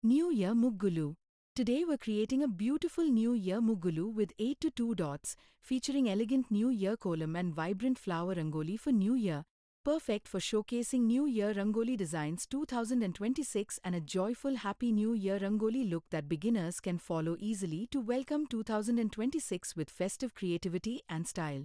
New Year Muggulu. Today we're creating a beautiful New Year Muggulu with 8 to 2 dots, featuring elegant New Year Kolam and vibrant flower Rangoli for New Year. Perfect for showcasing New Year Rangoli designs 2026 and a joyful Happy New Year Rangoli look that beginners can follow easily to welcome 2026 with festive creativity and style.